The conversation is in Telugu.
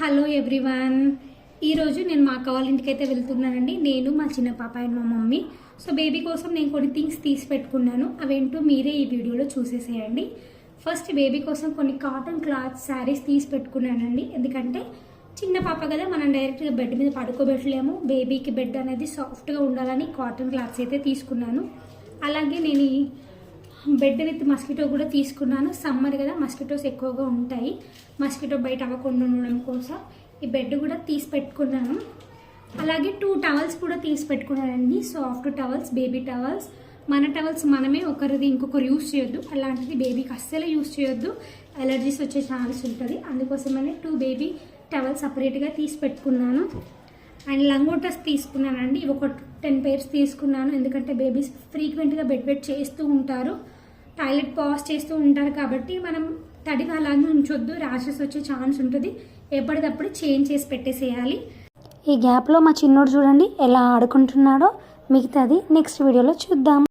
Hello everyone. ఈరోజు నేను మా అక్క వాళ్ళ ఇంటికి అయితే వెళ్తున్నానండి. నేను మా చిన్న పాప అండ్ మా మమ్మీ. సో బేబీ కోసం నేను కొన్ని థింగ్స్ తీసి పెట్టుకున్నాను. అవేంటో మీరే ఈ వీడియోలో చూసేసేయండి. ఫస్ట్ బేబీ కోసం కొన్ని కాటన్ క్లాత్ శారీస్ తీసి పెట్టుకున్నానండి. ఎందుకంటే చిన్న పాప కదా, మనం డైరెక్ట్గా బెడ్ మీద పడుకోబెట్టలేము. బేబీకి బెడ్ అనేది సాఫ్ట్గా ఉండాలని కాటన్ క్లాత్స్ అయితే తీసుకున్నాను. అలాగే నేను ఈ బెడ్ విత్ మస్కిటో కూడా తీసుకున్నాను. సమ్మర్ కదా, మస్కిటోస్ ఎక్కువగా ఉంటాయి. మస్కిటో బయట అవ్వకుండా ఉండడం కోసం ఈ బెడ్ కూడా తీసి పెట్టుకున్నాను. అలాగే 2 టవల్స్ కూడా తీసి పెట్టుకున్నానండి. Soft towels, baby towels. మన టవల్స్ మనమే, ఒకరిది ఇంకొకరు యూస్ చేయొద్దు. అలాంటిది బేబీకి అస్సలే యూస్ చేయొద్దు, అలర్జీస్ వచ్చే ఛాన్స్ ఉంటుంది. అందుకోసమనే 2 బేబీ టవల్స్ సపరేట్గా తీసి పెట్టుకున్నాను. అండ్ లంగోటాస్ తీసుకున్నానండి. ఇవి ఒక 10 పేర్స్ తీసుకున్నాను. ఎందుకంటే బేబీస్ ఫ్రీక్వెంట్గా బెడ్ చేస్తూ ఉంటారు, టాయిలెట్ పాస్ చేస్తూ ఉంటారు. కాబట్టి మనం తడిగా అలాగే ఉంచొద్దు, ర్యాషెస్ వచ్చే ఛాన్స్ ఉంటుంది. ఎప్పటికప్పుడు చేంజ్ చేసి పెట్టేసేయాలి. ఈ గ్యాప్లో మా చిన్నోడు చూడండి ఎలా ఆడుకుంటున్నాడో. మిగతాది నెక్స్ట్ వీడియోలో చూద్దాం.